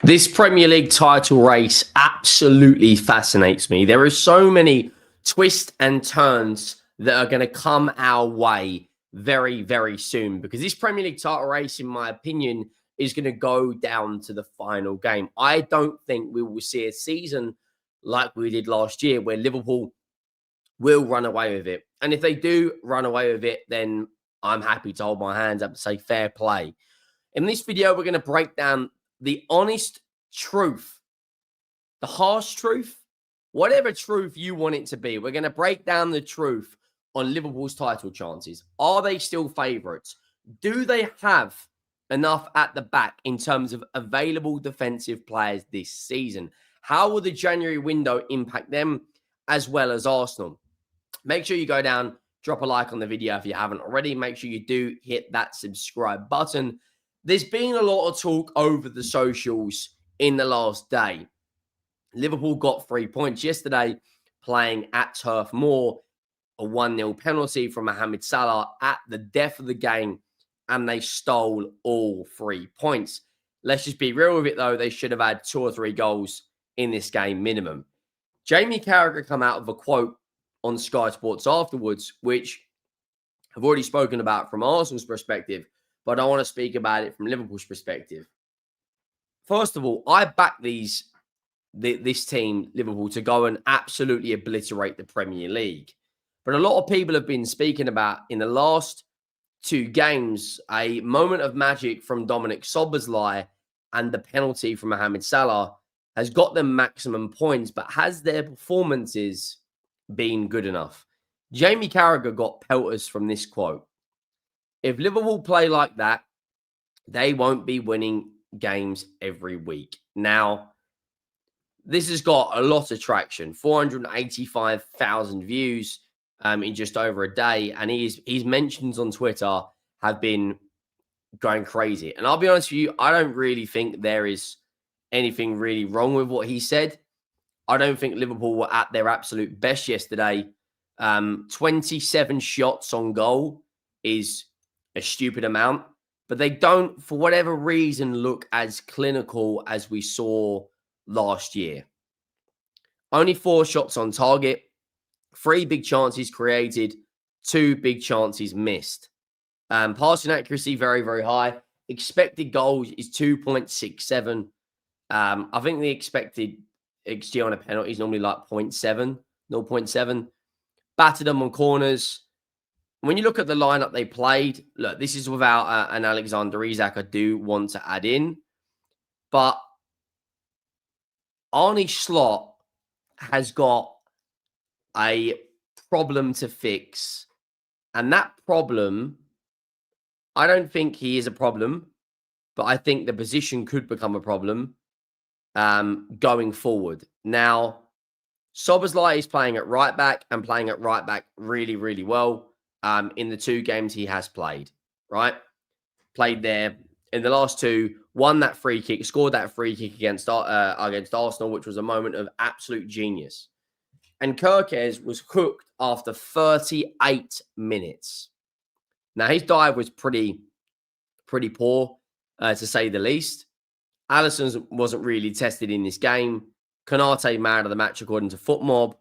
This Premier League title race absolutely fascinates me. There are so many twists and turns that are going to come our way very, very soon because this Premier League title race, in my opinion, is going to go down to the final game. I don't think we will see a season like we did last year where Liverpool will run away with it. And if they do run away with it, then I'm happy to hold my hands up and say fair play. In this video, we're going to break down the honest truth, the harsh truth, whatever truth you want it to be. We're going to break down the truth on Liverpool's title chances. Are they still favourites? Do they have enough at the back in terms of available defensive players this season? How will the January window impact them as well as Arsenal? Make sure you go down, drop a like on the video if you haven't already. Make sure you do hit that subscribe button. There's been a lot of talk over the socials in the last day. Liverpool got 3 points yesterday playing at Turf Moor, a 1-0 penalty from Mohamed Salah at the death of the game, and they stole all 3 points. Let's just be real with it, though. They should have had 2 or 3 goals in this game minimum. Jamie Carragher come out with a quote on Sky Sports afterwards, which I've already spoken about from Arsenal's perspective, but I want to speak about it from Liverpool's perspective. First of all, I back this team, Liverpool, to go and absolutely obliterate the Premier League. But a lot of people have been speaking about, in the last 2 games, a moment of magic from Dominic Szoboszlai and the penalty from Mohamed Salah has got them maximum points, but has their performances been good enough? Jamie Carragher got pelters from this quote. If Liverpool play like that, they won't be winning games every week. Now, this has got a lot of traction, 485,000 views in just over a day. And his mentions on Twitter have been going crazy. And I'll be honest with you, I don't really think there is anything really wrong with what he said. I don't think Liverpool were at their absolute best yesterday. 27 shots on goal is a stupid amount, but they don't, for whatever reason, look as clinical as we saw last year. Only 4 shots on target, 3 big chances created, 2 big chances missed. Passing accuracy, very, very high. Expected goals is 2.67. I think the expected XG on a penalty is normally like 0.7. Battered them on corners. When you look at the lineup they played, look, this is without an Alexander Isak I do want to add in. But Arne Slot has got a problem to fix. And that problem, I don't think he is a problem, but I think the position could become a problem going forward. Now, Szoboszlai is playing at right back and playing at right back really, really well in the 2 games he has played, right? Played there in the last 2, won that free kick, scored that free kick against Arsenal, which was a moment of absolute genius. And Kerkez was cooked after 38 minutes. Now, his dive was pretty poor, to say the least. Alisson wasn't really tested in this game. Konate, man of the match, according to FootMob.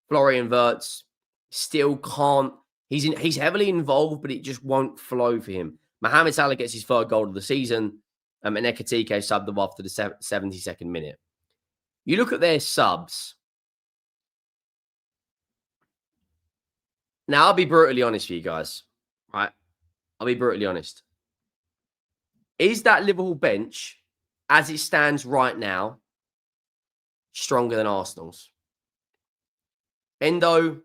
Florian Wirtz still can't. He's heavily involved, but it just won't flow for him. Mohamed Salah gets his 3rd goal of the season, and Ekitike subbed them after the 72nd minute. You look at their subs. Now, I'll be brutally honest with you guys, right? I'll be brutally honest. Is that Liverpool bench, as it stands right now, stronger than Arsenal's? Endo,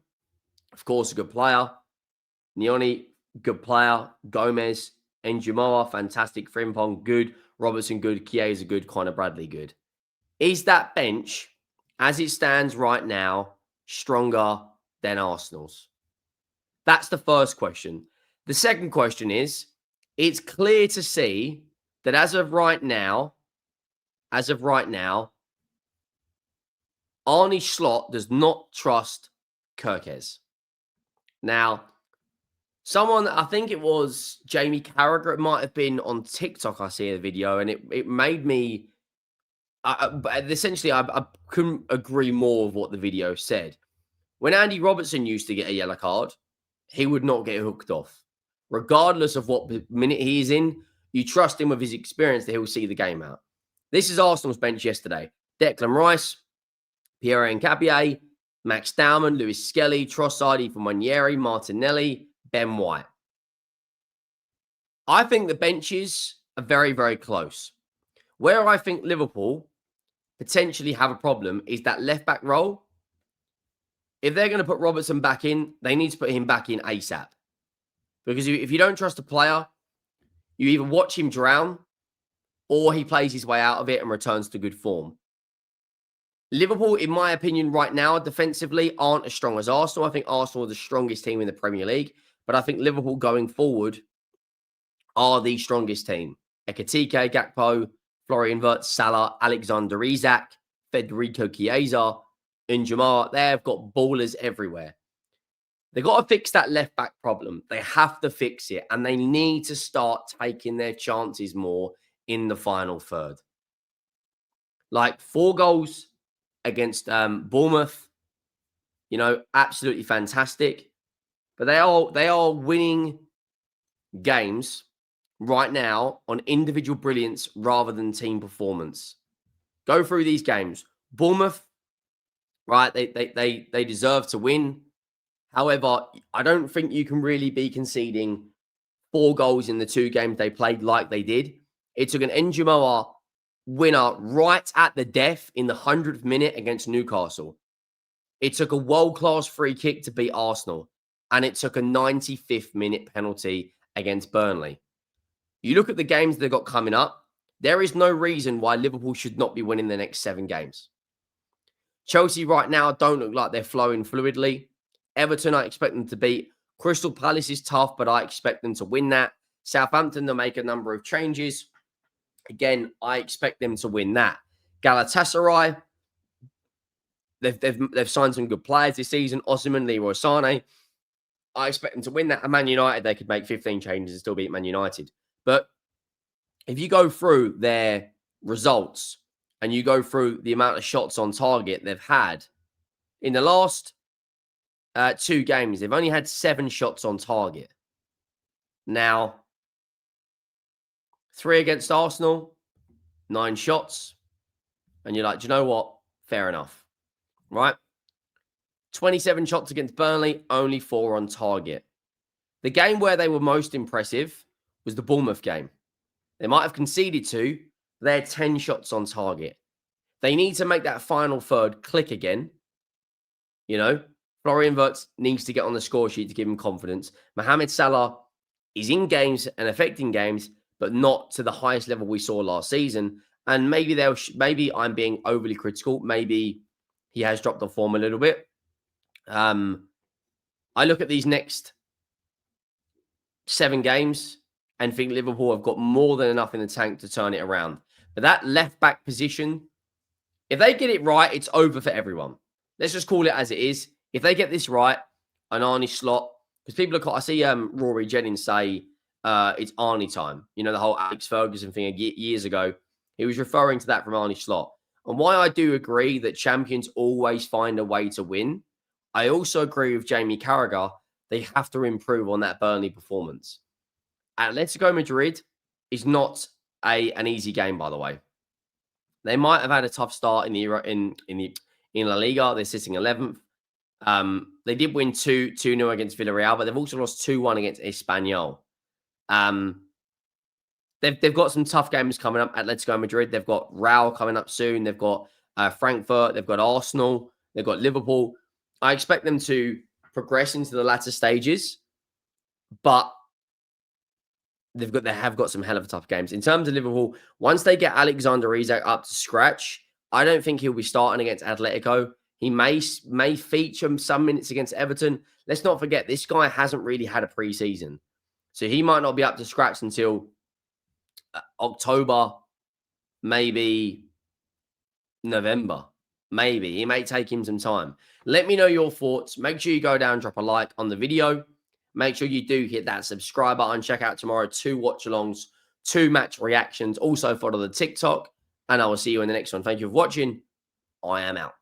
of course, a good player. Nioni, good player. Gomez, Njumoa, fantastic. Frimpong, good. Robertson, good. Chiesa, good. Conor Bradley, good. Is that bench, as it stands right now, stronger than Arsenal's? That's the first question. The second question is, it's clear to see that as of right now, Arne Slot does not trust Kerkez. Now, someone, I think it was Jamie Carragher, it might have been on TikTok, I see a video, and it made me But essentially, I couldn't agree more with what the video said. When Andy Robertson used to get a yellow card, he would not get hooked off. Regardless of what minute he is in, you trust him with his experience that he'll see the game out. This is Arsenal's bench yesterday. Declan Rice, Pierre Nketiah, Max Dowman, Lewis Skelly, Trossard, Ethan Nwaneri, Martinelli, Ben White. I think the benches are very, very close. Where I think Liverpool potentially have a problem is that left-back role. If they're going to put Robertson back in, they need to put him back in ASAP. Because if you don't trust a player, you either watch him drown or he plays his way out of it and returns to good form. Liverpool, in my opinion, right now, defensively, aren't as strong as Arsenal. I think Arsenal are the strongest team in the Premier League. But I think Liverpool going forward are the strongest team. Ekitike, Gakpo, Florian Wirtz, Salah, Alexander Isak, Federico Chiesa, and Jamar. They've got ballers everywhere. They've got to fix that left-back problem. They have to fix it. And they need to start taking their chances more in the final third. Like 4 goals against Bournemouth, absolutely fantastic. But they are winning games right now on individual brilliance rather than team performance. Go through these games. Bournemouth, right? They deserve to win. However, I don't think you can really be conceding 4 goals in the 2 games they played like they did. It took an N'Jumah winner right at the death in the 100th minute against Newcastle. It took a world-class free kick to beat Arsenal. And it took a 95th minute penalty against Burnley. You look at the games they've got coming up, there is no reason why Liverpool should not be winning the next 7 games. Chelsea right now don't look like they're flowing fluidly. Everton, I expect them to beat. Crystal Palace is tough, but I expect them to win that. Southampton, they'll make a number of changes. Again, I expect them to win that. Galatasaray, they've signed some good players this season. Osimhen, Leroy Sané. I expect them to win that. And Man United, they could make 15 changes and still beat Man United. But if you go through their results and you go through the amount of shots on target they've had, in the last 2 games, they've only had 7 shots on target. Now, 3 against Arsenal, 9 shots. And you're like, do you know what? Fair enough. Right? 27 shots against Burnley, only 4 on target. The game where they were most impressive was the Bournemouth game. They might have conceded 2. They had 10 shots on target. They need to make that final third click again. Florian Wirtz needs to get on the score sheet to give him confidence. Mohamed Salah is in games and affecting games, but not to the highest level we saw last season. And maybe I'm being overly critical. Maybe he has dropped off form a little bit. I look at these next 7 games and think Liverpool have got more than enough in the tank to turn it around. But that left-back position, if they get it right, it's over for everyone. Let's just call it as it is. If they get this right, an Arnie slot, because people I see Rory Jennings say it's Arnie time. The whole Alex Ferguson thing years ago. He was referring to that from Arnie slot. And why I do agree that champions always find a way to win, I also agree with Jamie Carragher. They have to improve on that Burnley performance. Atletico Madrid is not an easy game, by the way. They might have had a tough start in La Liga. They're sitting 11th. They did win 2-0 against Villarreal, but they've also lost 2-1 against Espanyol. They've got some tough games coming up. Atletico Madrid. They've got Real coming up soon. They've got Frankfurt. They've got Arsenal. They've got Liverpool. I expect them to progress into the latter stages, but they have got some hell of a tough games. In terms of Liverpool, once they get Alexander Isak up to scratch, I don't think he'll be starting against Atletico. He may feature some minutes against Everton. Let's not forget, this guy hasn't really had a preseason. So he might not be up to scratch until October, maybe November. Maybe. It may take him some time. Let me know your thoughts. Make sure you go down, drop a like on the video. Make sure you do hit that subscribe button. Check out tomorrow 2 watch-alongs, 2 match reactions. Also follow the TikTok. and I will see you in the next one. Thank you for watching. I am out.